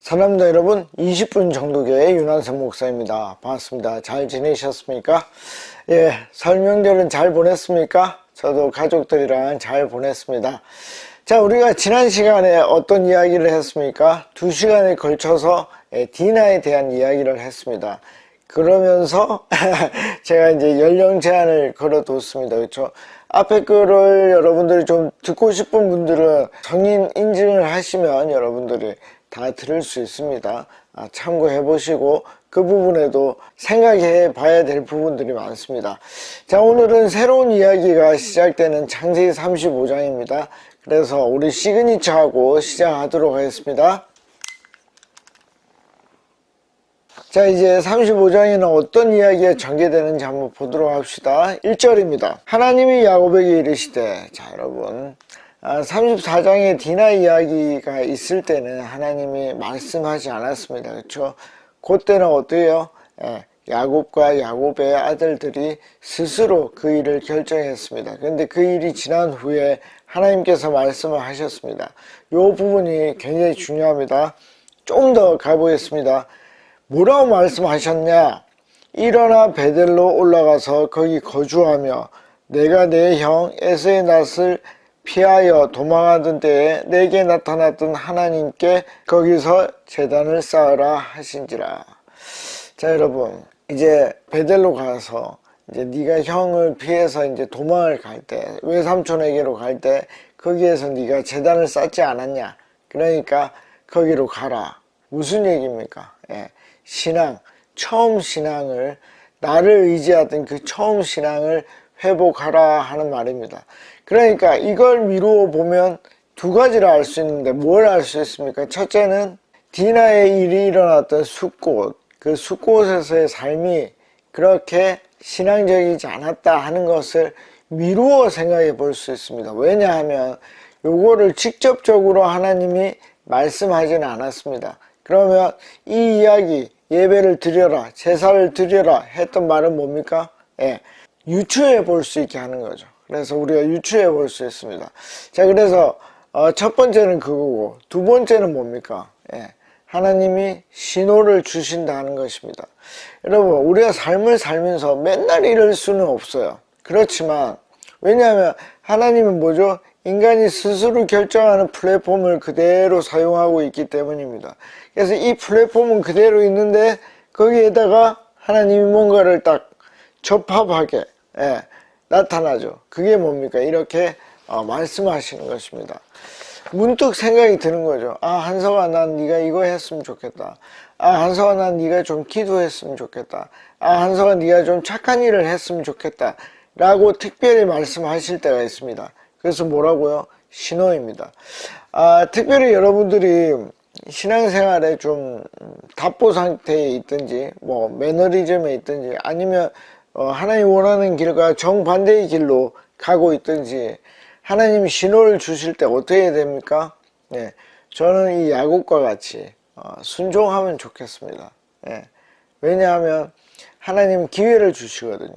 사랑합니다 여러분. 20분 정도의 윤한선 목사입니다. 반갑습니다. 잘 지내셨습니까? 예, 설 명절은 잘 보냈습니까? 저도 가족들이랑 잘 보냈습니다. 자, 우리가 지난 시간에 어떤 이야기를 했습니까? 2시간에 걸쳐서 디나에 대한 이야기를 했습니다. 그러면서 제가 이제 연령 제한을 걸어뒀습니다. 그렇죠? 앞에 거를 여러분들이 좀 듣고 싶은 분들은 성인 인증을 하시면 여러분들이 다 들을 수 있습니다. 참고해 보시고 그 부분에도 생각해 봐야 될 부분들이 많습니다. 자, 오늘은 새로운 이야기가 시작되는 창세기 35장입니다. 그래서 우리 시그니처하고 시작하도록 하겠습니다. 자, 이제 35장에는 어떤 이야기가 전개되는지 한번 보도록 합시다. 1절입니다. 하나님이 야곱에게 이르시되, 자 여러분, 34장에 디나 이야기가 있을 때는 하나님이 말씀하지 않았습니다. 그렇죠? 그때는 어때요? 야곱과 야곱의 아들들이 스스로 그 일을 결정했습니다. 그런데 그 일이 지난 후에 하나님께서 말씀을 하셨습니다. 이 부분이 굉장히 중요합니다. 좀 더 가보겠습니다. 뭐라고 말씀하셨냐? 일어나 베델로 올라가서 거기 거주하며 내가 내 형 에서의 낯을 피하여 도망하던 때에 내게 나타났던 하나님께 거기서 제단을 쌓으라 하신지라. 자, 여러분, 이제 베델로 가서 이제 네가 형을 피해서 이제 도망을 갈 때, 외삼촌에게로 갈 때 거기에서 네가 제단을 쌓지 않았냐? 그러니까 거기로 가라. 무슨 얘기입니까? 신앙, 처음 신앙을, 나를 의지하던 그 처음 신앙을 회복하라 하는 말입니다. 그러니까 이걸 미루어 보면 두 가지를 알 수 있는데 뭘 알 수 있습니까? 첫째는 디나의 일이 일어났던 숫곳, 그 숫곳에서의 삶이 그렇게 신앙적이지 않았다 하는 것을 미루어 생각해 볼 수 있습니다. 왜냐하면 요거를 직접적으로 하나님이 말씀하지는 않았습니다. 그러면 이 이야기, 예배를 드려라, 제사를 드려라 했던 말은 뭡니까? 유추해 볼 수 있게 하는 거죠. 그래서 우리가 유추해 볼 수 있습니다. 자, 그래서 첫 번째는 그거고, 두 번째는 뭡니까? 하나님이 신호를 주신다는 것입니다. 여러분, 우리가 삶을 살면서 맨날 이럴 수는 없어요. 그렇지만 왜냐하면 하나님은 뭐죠? 인간이 스스로 결정하는 플랫폼을 그대로 사용하고 있기 때문입니다. 그래서 이 플랫폼은 그대로 있는데 거기에다가 하나님이 뭔가를 딱 적합하게 나타나죠. 그게 뭡니까? 이렇게 말씀하시는 것입니다. 문득 생각이 드는 거죠. 한석아, 난 네가 이거 했으면 좋겠다. 한석아, 난 네가 좀 기도했으면 좋겠다. 한석아, 네가 좀 착한 일을 했으면 좋겠다 라고 특별히 말씀하실 때가 있습니다. 그래서 뭐라고요? 신호입니다. 특별히 여러분들이 신앙생활에 좀 답보 상태에 있든지 뭐 매너리즘에 있든지 아니면 하나님 원하는 길과 정반대의 길로 가고 있든지 하나님이 신호를 주실 때 어떻게 해야 됩니까? 저는 이 야곱과 같이 순종하면 좋겠습니다. 왜냐하면 하나님 기회를 주시거든요.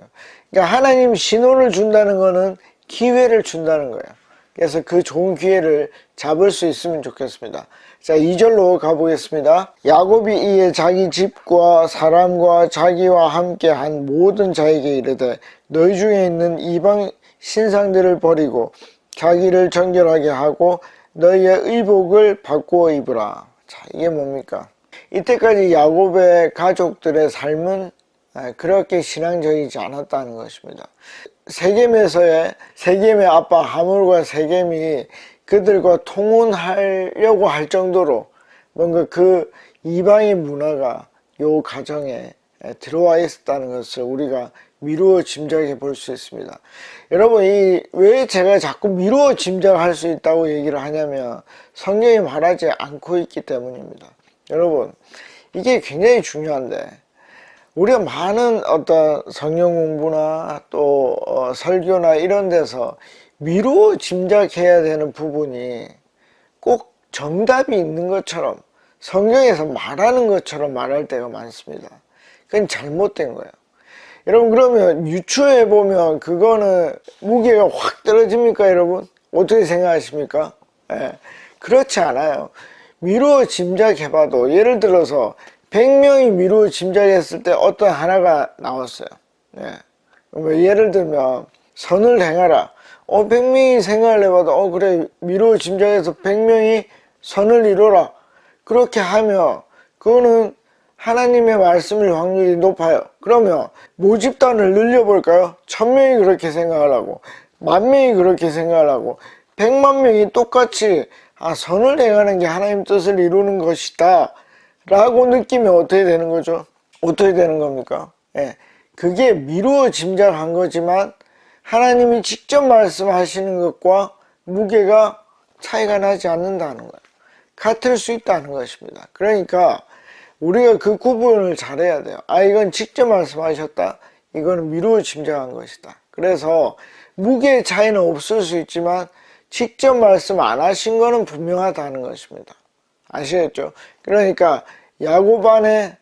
그러니까 하나님 신호를 준다는 거는 기회를 준다는 거예요. 그래서 그 좋은 기회를 잡을 수 있으면 좋겠습니다. 자, 2절로 가보겠습니다. 야곱이 이에 자기 집과 사람과 자기와 함께 한 모든 자에게 이르되 너희 중에 있는 이방 신상들을 버리고 자기를 정결하게 하고 너희의 의복을 바꾸어 입으라. 자, 이게 뭡니까? 이때까지 야곱의 가족들의 삶은 그렇게 신앙적이지 않았다는 것입니다. 세겜의 아빠 하물과 세겜이 그들과 통혼하려고 할 정도로 뭔가 그 이방의 문화가 요 가정에 들어와 있었다는 것을 우리가 미루어 짐작해 볼 수 있습니다. 여러분, 왜 제가 자꾸 미루어 짐작할 수 있다고 얘기를 하냐면 성경이 말하지 않고 있기 때문입니다. 여러분, 이게 굉장히 중요한데 우리가 많은 어떤 성경 공부나 또 설교나 이런 데서 미루어 짐작해야 되는 부분이 꼭 정답이 있는 것처럼 성경에서 말하는 것처럼 말할 때가 많습니다. 그건 잘못된 거예요. 여러분, 그러면 유추해 보면 그거는 무게가 확 떨어집니까? 여러분 어떻게 생각하십니까? 그렇지 않아요. 미루어 짐작해봐도 예를 들어서 100명이 미루어 짐작했을 때 어떤 하나가 나왔어요. 네. 예를 들면 선을 행하라. 100명이 생각을 해봐도 그래 미루어 짐작해서 100명이 선을 이루라. 그렇게 하면 그거는 하나님의 말씀일 확률이 높아요. 그러면 모집단을 늘려볼까요? 1000명이 그렇게 생각을 하고 10,000명이 그렇게 생각을 하고 100만 명이 똑같이 선을 행하는 게 하나님 뜻을 이루는 것이다 라고 느끼면 어떻게 되는 거죠? 어떻게 되는 겁니까? 예, 그게 미루어 짐작한 거지만 하나님이 직접 말씀하시는 것과 무게가 차이가 나지 않는다는 거예요. 같을 수 있다는 것입니다. 그러니까 우리가 그 구분을 잘해야 돼요. 이건 직접 말씀하셨다. 이거는 미루어 짐작한 것이다. 그래서 무게의 차이는 없을 수 있지만 직접 말씀 안 하신 거는 분명하다는 것입니다. 아시겠죠? 그러니까 야곱의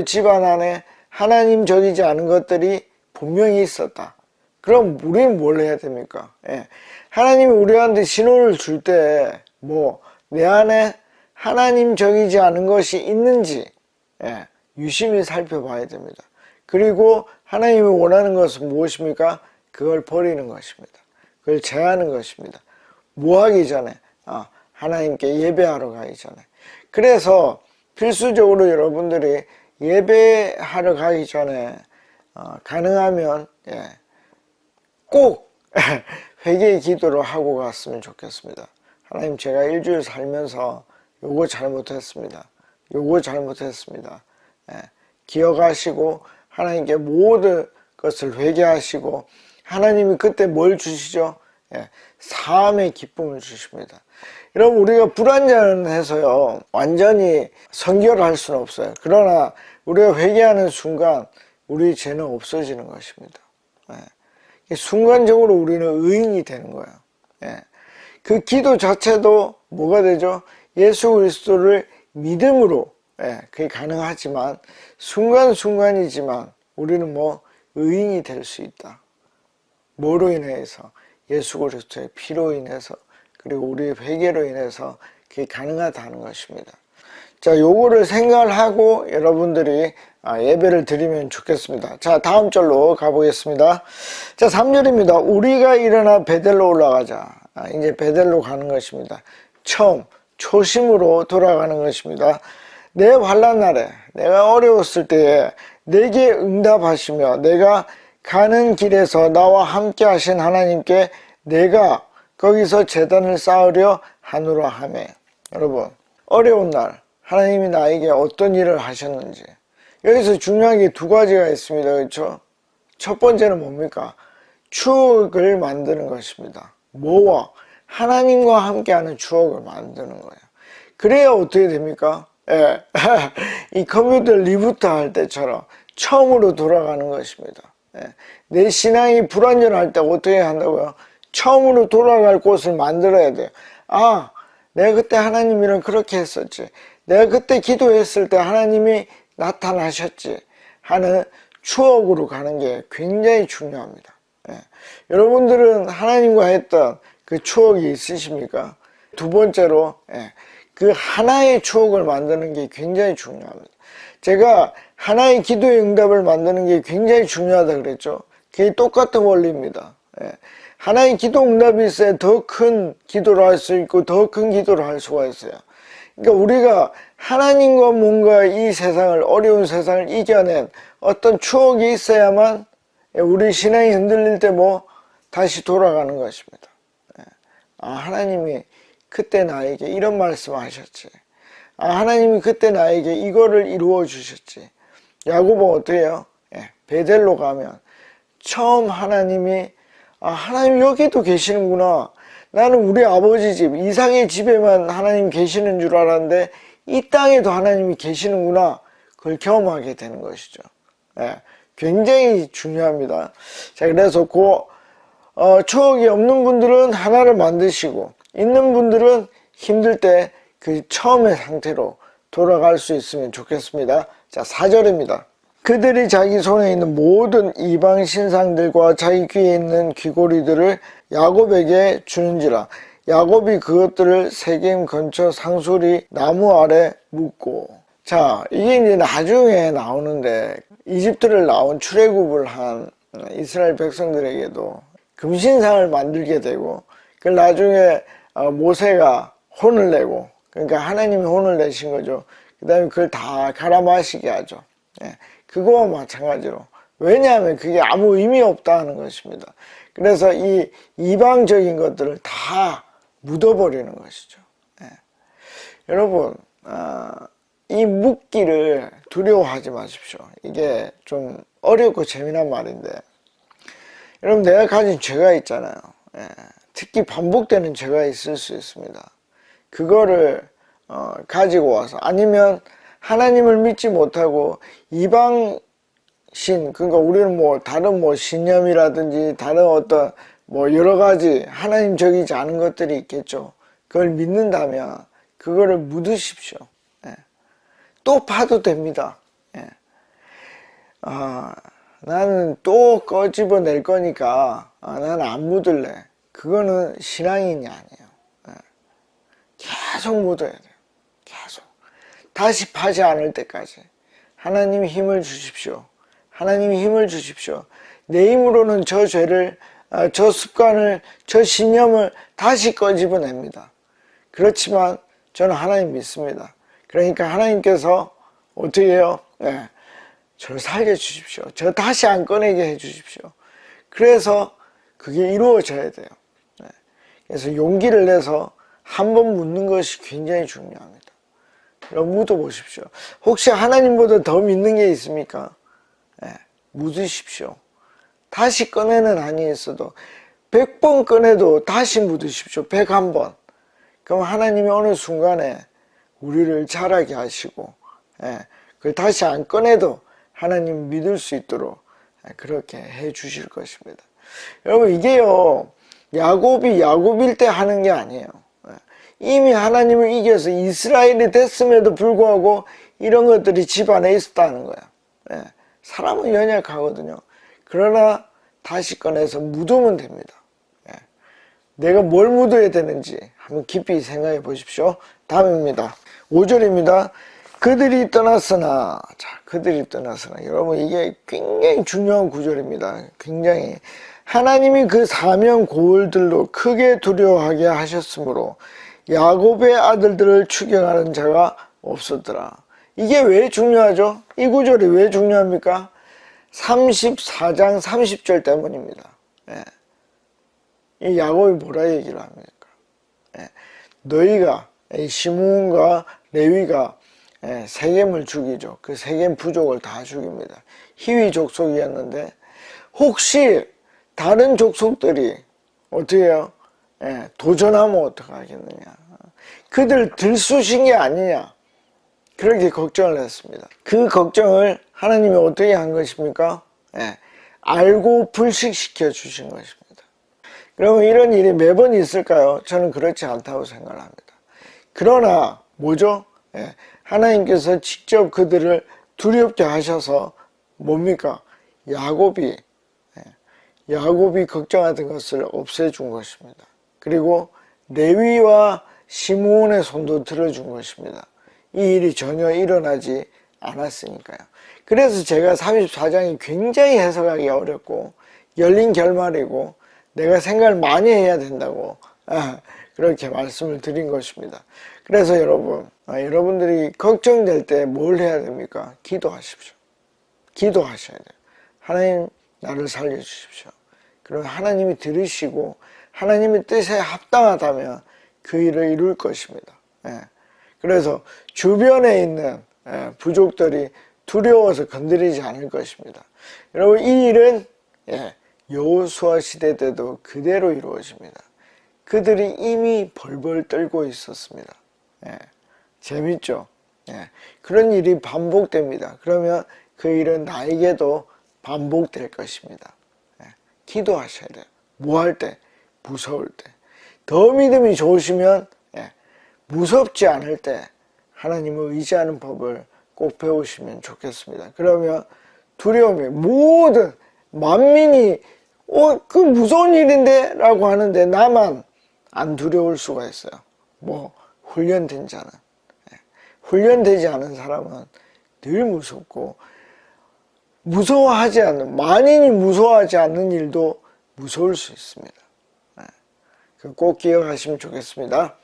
집안 안에 하나님적이지 않은 것들이 분명히 있었다. 그럼 우리는 뭘 해야 됩니까? 하나님이 우리한테 신호를 줄 때 내 안에 하나님적이지 않은 것이 있는지 유심히 살펴봐야 됩니다. 그리고 하나님이 원하는 것은 무엇입니까? 그걸 버리는 것입니다. 그걸 제하는 것입니다. 뭐 하기 전에? 하나님께 예배하러 가기 전에. 그래서 필수적으로 여러분들이 예배하러 가기 전에 가능하면 꼭 회개의 기도를 하고 갔으면 좋겠습니다. 하나님, 제가 일주일 살면서 요거 잘못했습니다. 요거 잘못했습니다. 기억하시고 하나님께 모든 것을 회개하시고 하나님이 그때 뭘 주시죠? 사함의 기쁨을 주십니다. 여러분, 우리가 불완전해서요 완전히 성결할 수는 없어요. 그러나 우리가 회개하는 순간 우리 죄는 없어지는 것입니다. 순간적으로 우리는 의인이 되는 거예요. 그 기도 자체도 뭐가 되죠? 예수 그리스도를 믿음으로 그게 가능하지만 순간순간이지만 우리는 의인이 될 수 있다. 뭐로 인해서? 예수 그리스도의 피로 인해서, 그리고 우리의 회개로 인해서 그게 가능하다는 것입니다. 자, 요거를 생각을 하고 여러분들이 예배를 드리면 좋겠습니다. 자, 다음 절로 가보겠습니다. 자, 3절입니다. 우리가 일어나 베델로 올라가자. 이제 베델로 가는 것입니다. 처음 초심으로 돌아가는 것입니다. 내 환난 날에, 내가 어려웠을 때에 내게 응답하시며 내가 가는 길에서 나와 함께 하신 하나님께 내가 거기서 제단을 쌓으려 하노라 하며. 여러분, 어려운 날 하나님이 나에게 어떤 일을 하셨는지, 여기서 중요한 게 두 가지가 있습니다. 그렇죠? 첫 번째는 뭡니까? 추억을 만드는 것입니다. 뭐와? 하나님과 함께하는 추억을 만드는 거예요. 그래야 어떻게 됩니까? 이 컴퓨터 리부트 할 때처럼 처음으로 돌아가는 것입니다. 내 신앙이 불완전할 때 어떻게 한다고요? 처음으로 돌아갈 곳을 만들어야 돼요. 내가 그때 하나님이랑 그렇게 했었지. 내가 그때 기도했을 때 하나님이 나타나셨지 하는 추억으로 가는 게 굉장히 중요합니다. 여러분들은 하나님과 했던 그 추억이 있으십니까? 두 번째로 그 하나의 추억을 만드는 게 굉장히 중요합니다. 제가 하나의 기도의 응답을 만드는 게 굉장히 중요하다 그랬죠. 그게 똑같은 원리입니다. 하나의 기도 응답이 있어야 더 큰 기도를 할 수 있고 더 큰 기도를 할 수가 있어요. 그러니까 우리가 하나님과 뭔가 이 세상을, 어려운 세상을 이겨낸 어떤 추억이 있어야만 우리 신앙이 흔들릴 때 다시 돌아가는 것입니다. 하나님이 그때 나에게 이런 말씀을 하셨지. 하나님이 그때 나에게 이거를 이루어 주셨지. 야곱은 어떻게 해요? 베델로 가면 처음 하나님이 하나님 여기도 계시는구나. 나는 우리 아버지 집, 이삭의 집에만 하나님 계시는 줄 알았는데 이 땅에도 하나님이 계시는구나. 그걸 경험하게 되는 것이죠. 굉장히 중요합니다. 자, 그래서 추억이 없는 분들은 하나를 만드시고 있는 분들은 힘들 때 그 처음의 상태로 돌아갈 수 있으면 좋겠습니다. 자, 4절입니다. 그들이 자기 손에 있는 모든 이방 신상들과 자기 귀에 있는 귀고리들을 야곱에게 주는지라. 야곱이 그것들을 세겜 근처 상수리 나무 아래 묻고. 자, 이게 이제 나중에 나오는데 이집트를 나온 출애굽을 한 이스라엘 백성들에게도 금신상을 만들게 되고, 그 나중에 모세가 혼을 내고, 그러니까 하나님이 혼을 내신 거죠. 그 다음에 그걸 다 갈아 마시게 하죠. 예, 그거와 마찬가지로. 왜냐하면 그게 아무 의미 없다는 것입니다. 그래서 이 이방적인 것들을 다 묻어버리는 것이죠. 예. 여러분, 이 묻기를 두려워하지 마십시오. 이게 좀 어렵고 재미난 말인데, 여러분, 내가 가진 죄가 있잖아요. 예. 특히 반복되는 죄가 있을 수 있습니다. 그거를 가지고 와서, 아니면 하나님을 믿지 못하고 이방 신, 그러니까 우리는 뭐 다른 뭐 신념이라든지 다른 어떤 뭐 여러 가지 하나님적이지 않은 것들이 있겠죠. 그걸 믿는다면 그거를 묻으십시오. 예. 또 파도 됩니다. 예. 나는 또 꺼집어낼 거니까 나는 안 묻을래. 그거는 신앙인이 아니에요. 예. 계속 묻어야 돼요. 계속. 다시 파지 않을 때까지. 하나님 힘을 주십시오. 하나님이 힘을 주십시오. 내 힘으로는 저 죄를, 저 습관을, 저 신념을 다시 꺼집어냅니다. 그렇지만 저는 하나님 믿습니다. 그러니까 하나님께서 어떻게 해요? 네, 저를 살려주십시오. 저 다시 안 꺼내게 해주십시오. 그래서 그게 이루어져야 돼요. 네. 그래서 용기를 내서 한 번 묻는 것이 굉장히 중요합니다. 여러분, 묻어보십시오. 혹시 하나님보다 더 믿는 게 있습니까? 네, 묻으십시오. 다시 꺼내는 한이 있어도 100번 꺼내도 다시 묻으십시오. 101번. 그럼 하나님이 어느 순간에 우리를 자라게 하시고, 예, 그걸 다시 안 꺼내도 하나님 믿을 수 있도록 그렇게 해 주실 것입니다. 여러분, 이게요, 야곱일 때 하는 게 아니에요. 이미 하나님을 이겨서 이스라엘이 됐음에도 불구하고 이런 것들이 집안에 있었다는 거야. 예, 사람은 연약하거든요. 그러나 다시 꺼내서 묻으면 됩니다. 예, 내가 뭘 묻어야 되는지 한번 깊이 생각해 보십시오. 다음입니다. 5절입니다. 그들이 떠났으나, 자, 그들이 떠났으나. 여러분, 이게 굉장히 중요한 구절입니다. 굉장히. 하나님이 그 사명 고을들로 크게 두려워하게 하셨으므로 야곱의 아들들을 추경하는 자가 없었더라. 이게 왜 중요하죠? 이 구절이 왜 중요합니까? 34장 30절 때문입니다. 예. 이 야곱이 뭐라 얘기를 합니까? 예. 너희가, 시므온과 레위가 세겜을 죽이죠. 그 세겜 부족을 다 죽입니다. 히위 족속이었는데, 혹시 다른 족속들이 어떻게 해요? 도전하면 어떡하겠느냐. 그들 들쑤신 게 아니냐. 그렇게 걱정을 했습니다. 그 걱정을 하나님이 어떻게 한 것입니까? 알고 불식시켜 주신 것입니다. 그러면 이런 일이 매번 있을까요? 저는 그렇지 않다고 생각을 합니다. 그러나 뭐죠? 하나님께서 직접 그들을 두렵게 하셔서 뭡니까? 야곱이 걱정하던 것을 없애준 것입니다. 그리고 레위와 시므온의 손도 들어준 것입니다. 이 일이 전혀 일어나지 않았으니까요. 그래서 제가 34장이 굉장히 해석하기 어렵고 열린 결말이고 내가 생각을 많이 해야 된다고 그렇게 말씀을 드린 것입니다. 그래서 여러분들이 걱정될 때 뭘 해야 됩니까? 기도하십시오. 기도하셔야 돼요. 하나님, 나를 살려주십시오. 그럼 하나님이 들으시고 하나님의 뜻에 합당하다면 그 일을 이룰 것입니다. 그래서 주변에 있는 부족들이 두려워서 건드리지 않을 것입니다. 여러분, 이 일은 여호수아 시대 때도 그대로 이루어집니다. 그들이 이미 벌벌 떨고 있었습니다. 재밌죠? 그런 일이 반복됩니다. 그러면 그 일은 나에게도 반복될 것입니다. 기도하셔야 돼요. 뭐 할 때? 무서울 때. 더 믿음이 좋으시면 무섭지 않을 때 하나님을 의지하는 법을 꼭 배우시면 좋겠습니다. 그러면 두려움이 모든 만민이 그 무서운 일인데 라고 하는데 나만 안 두려울 수가 있어요. 뭐 훈련된 자는. 훈련되지 않은 사람은 늘 무섭고, 무서워하지 않는, 만인이 무서워하지 않는 일도 무서울 수 있습니다. 꼭 기억하시면 좋겠습니다.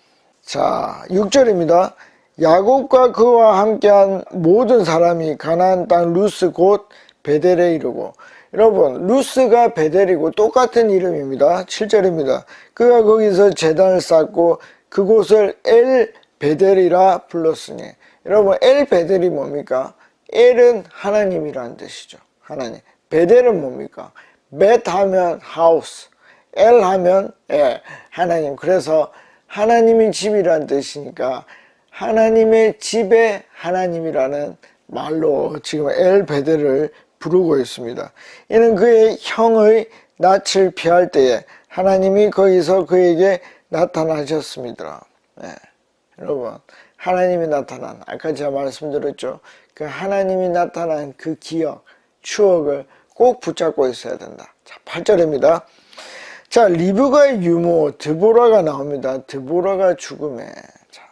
자, 6절입니다. 야곱과 그와 함께한 모든 사람이 가나안 땅 루스 곧 베델에 이르고, 여러분 루스가 베델이고 똑같은 이름입니다. 7절입니다. 그가 거기서 제단을 쌓고 그곳을 엘 베델이라 불렀으니, 여러분 엘 베델이 뭡니까? 엘은 하나님이라는 뜻이죠. 하나님. 베델은 뭡니까? 벳 하면 하우스, 엘 하면 하나님. 그래서 하나님의 집이라는 뜻이니까 하나님의 집에 하나님이라는 말로 지금 엘 베델을 부르고 있습니다. 이는 그의 형의 낯을 피할 때에 하나님이 거기서 그에게 나타나셨습니다. 여러분 하나님이 나타난, 아까 제가 말씀드렸죠. 그 하나님이 나타난 그 기억, 추억을 꼭 붙잡고 있어야 된다. 자, 8절입니다. 자, 리브가의 유모 드보라가 나옵니다. 드보라가 죽음에. 자,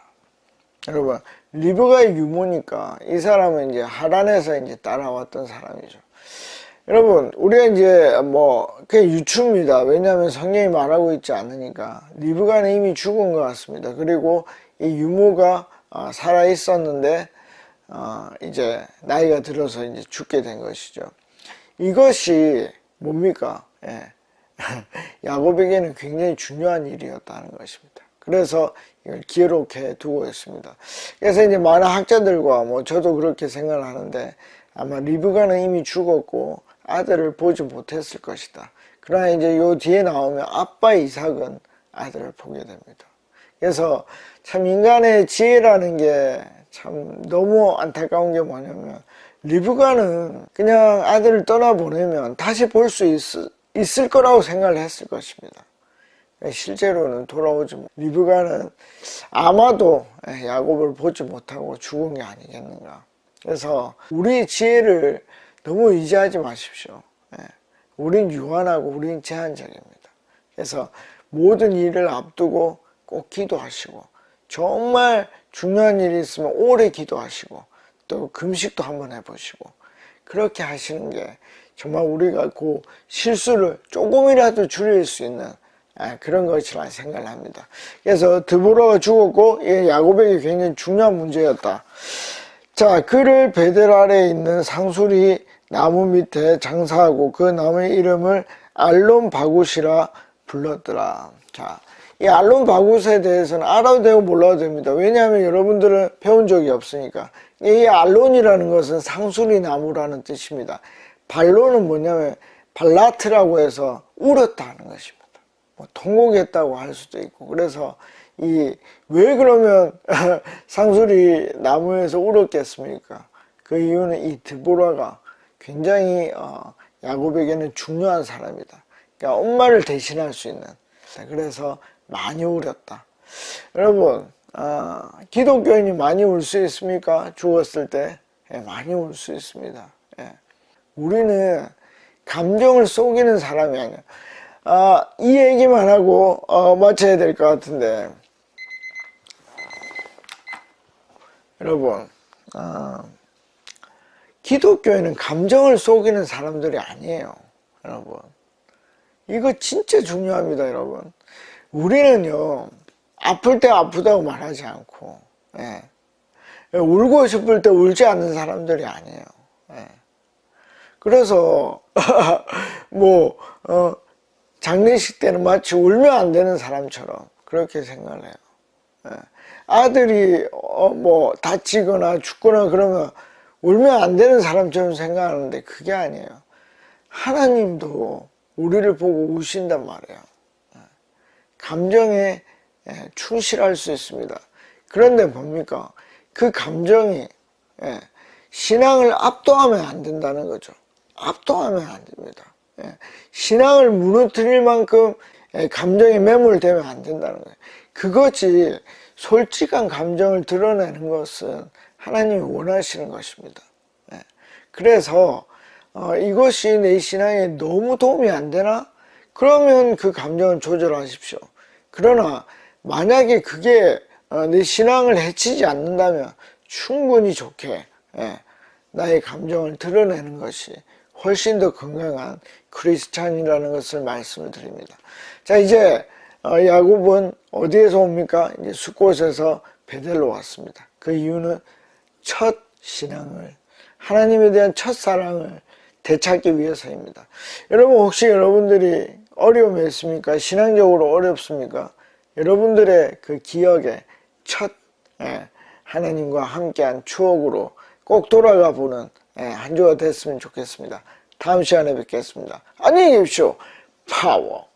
여러분 리브가의 유모니까 이 사람은 이제 하란에서 이제 따라왔던 사람이죠. 여러분 우리가 이제 뭐 그냥 유추입니다. 왜냐하면 성경이 말하고 있지 않으니까. 리브가는 이미 죽은 것 같습니다. 그리고 이 유모가 살아 있었는데 이제 나이가 들어서 이제 죽게 된 것이죠. 이것이 뭡니까? 야곱에게는 굉장히 중요한 일이었다는 것입니다. 그래서 이걸 기록해 두고 있습니다. 그래서 이제 많은 학자들과 뭐 저도 그렇게 생각을 하는데, 아마 리브가는 이미 죽었고 아들을 보지 못했을 것이다. 그러나 이제 요 뒤에 나오면 아빠 이삭은 아들을 보게 됩니다. 그래서 참 인간의 지혜라는 게 참 너무 안타까운 게 뭐냐면, 리브가는 그냥 아들을 떠나보내면 다시 볼 수 있을 거라고 생각을 했을 것입니다. 실제로는 돌아오지 못. 리브가는 아마도 야곱을 보지 못하고 죽은 게 아니겠는가. 그래서 우리 지혜를 너무 의지하지 마십시오. 우린 유한하고 우린 제한적입니다. 그래서 모든 일을 앞두고 꼭 기도하시고, 정말 중요한 일이 있으면 오래 기도하시고, 또 금식도 한번 해보시고, 그렇게 하시는 게 정말 우리가 그 실수를 조금이라도 줄일 수 있는 그런 것이라 생각을 합니다. 그래서 드보라가 죽었고 야곱에게 굉장히 중요한 문제였다. 자, 그를 베델 아래에 있는 상수리 나무 밑에 장사하고 그 나무의 이름을 알론 바굿이라 불렀더라. 자, 이 알론 바굿에 대해서는 알아도 되고 몰라도 됩니다. 왜냐하면 여러분들은 배운 적이 없으니까. 이 알론이라는 것은 상수리 나무라는 뜻입니다. 발론은 뭐냐면 발라트라고 해서 울었다는 것입니다. 뭐 통곡했다고 할 수도 있고. 그래서 왜 그러면 상수리 나무에서 울었겠습니까? 그 이유는 이 드보라가 굉장히 야곱에게는 중요한 사람이다. 그러니까 엄마를 대신할 수 있는. 그래서 많이 울었다. 여러분 기독교인이 많이 울 수 있습니까? 죽었을 때 많이 울 수 있습니다. 우리는 감정을 속이는 사람이 아니야. 이 얘기만 하고 마쳐야 될 것 같은데, 여러분 기독교인은 감정을 속이는 사람들이 아니에요. 여러분 이거 진짜 중요합니다. 여러분 우리는요 아플 때 아프다고 말하지 않고 울고 싶을 때 울지 않는 사람들이 아니에요. 그래서 뭐 장례식 때는 마치 울면 안 되는 사람처럼 그렇게 생각을 해요. 아들이 뭐 다치거나 죽거나 그러면 울면 안 되는 사람처럼 생각하는데 그게 아니에요. 하나님도 우리를 보고 우신단 말이에요. 감정에 충실할 수 있습니다. 그런데 뭡니까? 그 감정이 신앙을 압도하면 안 된다는 거죠. 압도하면 안 됩니다. 신앙을 무너뜨릴 만큼 감정에 매몰되면 안 된다는 거예요. 그것이 솔직한 감정을 드러내는 것은 하나님이 원하시는 것입니다. 그래서 이것이 내 신앙에 너무 도움이 안 되나? 그러면 그 감정을 조절하십시오. 그러나 만약에 그게 내 신앙을 해치지 않는다면 충분히 좋게 나의 감정을 드러내는 것이 훨씬 더 건강한 크리스찬이라는 것을 말씀을 드립니다. 자, 이제 야곱은 어디에서 옵니까? 이제 숫곳에서 베델로 왔습니다. 그 이유는 첫 신앙을, 하나님에 대한 첫 사랑을 되찾기 위해서입니다. 여러분, 혹시 여러분들이 어려움이 있습니까? 신앙적으로 어렵습니까? 여러분들의 그 기억에 첫 하나님과 함께한 추억으로 꼭 돌아가 보는 한 주가 됐으면 좋겠습니다. 다음 시간에 뵙겠습니다. 안녕히 계십시오. 파워.